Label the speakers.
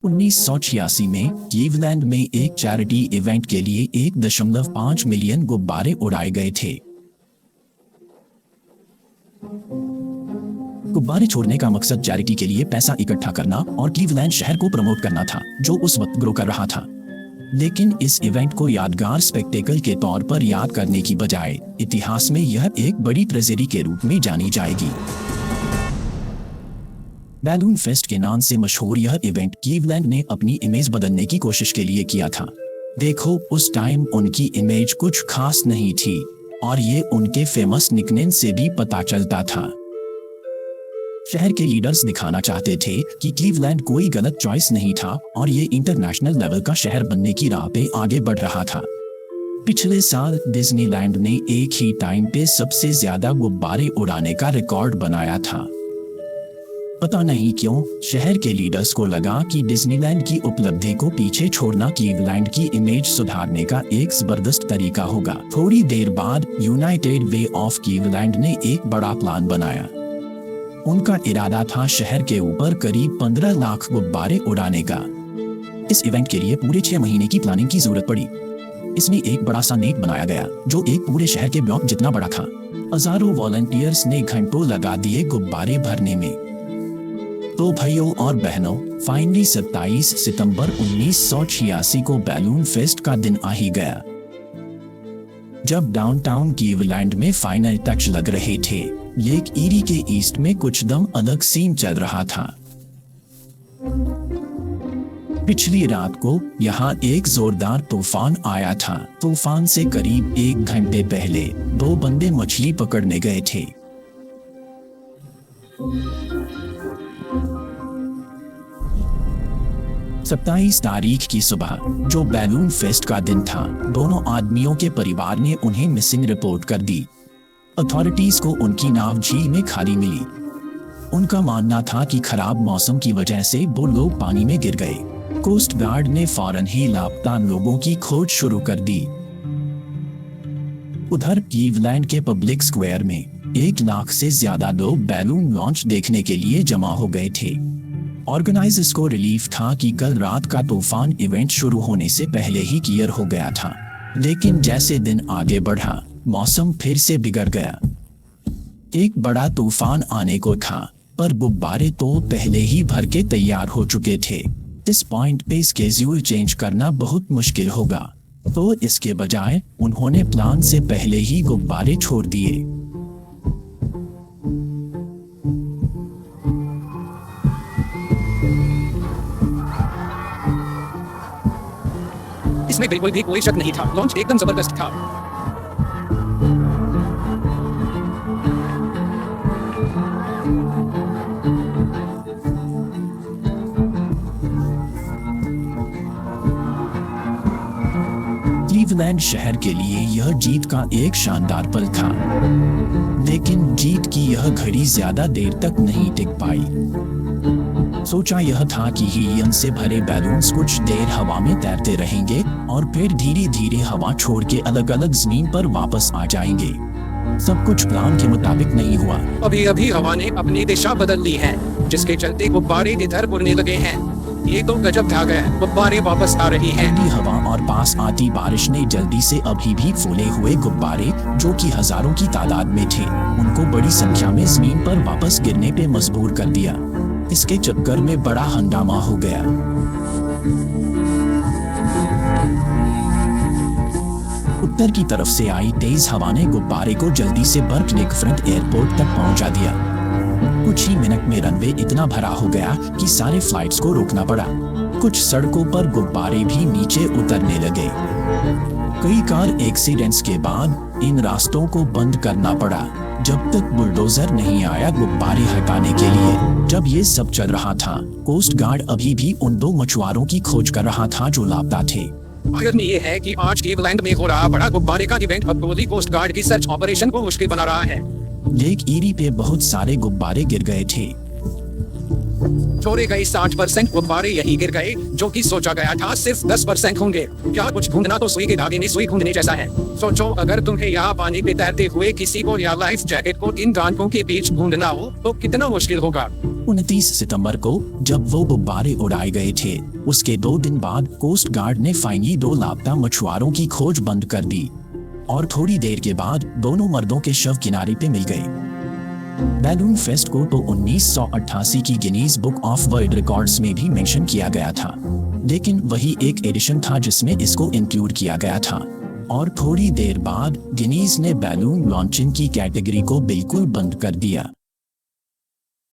Speaker 1: 1986 में क्लीवलैंड में एक चैरिटी इवेंट के लिए 1.5 मिलियन गुब्बारे उड़ाए गए थे। गुब्बारे छोड़ने का मकसद चैरिटी के लिए पैसा इकट्ठा करना और क्लीवलैंड शहर को प्रमोट करना था, जो उस वक्त ग्रो कर रहा था। लेकिन इस इवेंट को यादगार स्पेक्टेकल के तौर पर याद करने की बजाय इतिहास में यह एक बड़ी ट्रेजेडी के रूप में जानी जाएगी। बैलून फेस्ट के नाम से मशहूर यह इवेंट क्लीवलैंड ने अपनी इमेज बदलने की कोशिश के लिए किया था। देखो, उस टाइम उनकी इमेज कुछ खास नहीं थी और ये उनके फेमस निकनेम से भी पता चलता था। शहर के लीडर्स दिखाना चाहते थे कि क्लीवलैंड कोई गलत चॉइस नहीं था और ये इंटरनेशनल लेवल का शहर बनने की राह पे आगे बढ़ रहा था। पिछले साल डिज्नीलैंड ने एक ही टाइम पे सबसे ज्यादा गुब्बारे उड़ाने का रिकॉर्ड बनाया था। पता नहीं क्यों शहर के लीडर्स को लगा कि डिज्नीलैंड की उपलब्धि को पीछे छोड़ना क्लीवलैंड की इमेज सुधारने का एक जबरदस्त तरीका होगा। थोड़ी देर बाद यूनाइटेड वे ऑफ क्लीवलैंड ने एक बड़ा प्लान बनाया। उनका इरादा था शहर के ऊपर करीब 15 लाख गुब्बारे उड़ाने का। इस इवेंट के लिए पूरे 6 महीने की प्लानिंग की जरूरत पड़ी। इसमें एक बड़ा सा नेट बनाया गया जो एक पूरे शहर के ब्लॉक जितना बड़ा था। हजारों वॉलंटियर्स ने घंटों लगा दिए गुब्बारे भरने में। तो भाइयों और बहनों, फाइनली 27 सितंबर 1986 को बैलून फेस्ट का दिन आ ही गया। जब डाउनटाउन क्लीवलैंड में फाइनल टच लग रहे थे, लेक ईरी के ईस्ट में कुछ दम अलग सीन चल रहा था। पिछली रात को यहाँ एक जोरदार तूफान आया था। तूफान से करीब 1 घंटे पहले 2 बंदे मछली पकड़ने गए थे। सत्ताईस तारीख की सुबह, जो बैलून फेस्ट का दिन था, दोनों आदमियों के परिवार ने उन्हें मिसिंग रिपोर्ट कर दी। अथॉरिटीज को उनकी नाव झील में खाली मिली। उनका मानना था कि खराब मौसम की वजह से वो लोग पानी में गिर गए। कोस्ट गार्ड ने फौरन ही लापता लोगों की खोज शुरू कर दी। उधर क्लीवलैंड के पब्लिक स्क्वायर में 1 लाख से ज्यादा लोग बैलून लॉन्च देखने के लिए जमा हो गए थे। ऑर्गेनाइजर्स को रिलीफ था कि कल रात का तूफान इवेंट शुरू होने से पहले ही क्लियर हो गया था। लेकिन जैसे दिन आगे बढ़ा, मौसम फिर से बिगड़ गया। एक बड़ा तूफान आने को था, पर गुब्बारे तो पहले ही भर के तैयार हो चुके थे। इस पॉइंट पे स्केड्यूल चेंज करना बहुत मुश्किल होगा, तो इसके बजाय उन्होंने प्लान से पहले ही गुब्बारे छोड़ दिए।
Speaker 2: इसमें बिल्कुल भी कोई शक नहीं था। लॉन्च एकदम जबरदस्त था।
Speaker 1: क्लीवलैंड शहर के लिए यह जीत का एक शानदार पल था। लेकिन जीत की यह घड़ी ज्यादा देर तक नहीं टिक पाई। सोचा यह था कि हीलियम से भरे बैलून्स कुछ देर हवा में तैरते रहेंगे और फिर धीरे धीरे हवा छोड़ के अलग अलग जमीन पर वापस आ जाएंगे। सब कुछ प्लान के मुताबिक नहीं हुआ।
Speaker 2: अभी अभी हवा ने अपनी दिशा बदल ली है, जिसके चलते गुब्बारे इधर उड़ने लगे हैं। ये तो गजब था गया। गुब्बारे वापस आ रही हैं।
Speaker 1: ठंडी हवा और पास आती बारिश ने जल्दी से अभी भी फूले हुए गुब्बारे, जो कि हजारों की तादाद में थे, उनको बड़ी संख्या में जमीन पर वापस गिरने पे मजबूर कर दिया। इसके चक्कर में बड़ा हंगामा हो गया। उत्तर की तरफ से आई तेज हवा ने गुब्बारे को जल्दी से बर्कलेक फ्रंट एयरपोर्ट तक पहुंचा दिया। कुछ ही मिनट में रनवे इतना भरा हो गया कि सारे फ्लाइट्स को रोकना पड़ा। कुछ सड़कों पर गुब्बारे भी नीचे उतरने लगे। कई कार एक्सीडेंट्स के बाद इन रास्तों को बंद करना पड़ा, जब तक बुलडोजर नहीं आया गुब्बारे हटाने के लिए। जब ये सब चल रहा था, कोस्ट गार्ड अभी भी उन 2 मछुआरों की खोज कर रहा था जो लापता थे।
Speaker 2: आखिर ये है कि आज क्लीवलैंड में हो रहा बड़ा गुब्बारे का इवेंट अब पूरी कोस्ट गार्ड की सर्च ऑपरेशन को मुश्किल बना रहा है।
Speaker 1: लेक ईरी पे बहुत सारे गुब्बारे गिर गए थे।
Speaker 2: छोड़े गए 60% गुब्बारे यही गिर गए, जो कि सोचा गया था सिर्फ 10% होंगे। क्या कुछ ढूंढना तो सुई के धागे में सुई ढूंढने जैसा है। सोचो अगर तुम्हें यहाँ पानी में तैरते हुए किसी को या लाइफ जैकेट को इन टांकों के बीच ढूंढना हो तो कितना मुश्किल होगा।
Speaker 1: 29 सितंबर को जब वो गुब्बारे उड़ाए गए थे, उसके 2 दिन बाद कोस्ट गार्ड ने फाइनली 2 लापता मछुआरों की खोज बंद कर दी और थोड़ी देर के बाद दोनों मर्दों के शव किनारे पे मिल गए। बैलून फेस्ट को तो 1988 की Guinness book of world records में भी मेंशन किया गया था, लेकिन वही एक एडिशन था जिसमें इसको इंक्लूड किया गया था। और थोड़ी देर बाद गिनीज ने बैलून लॉन्चिंग की कैटेगरी को बिल्कुल बंद कर दिया।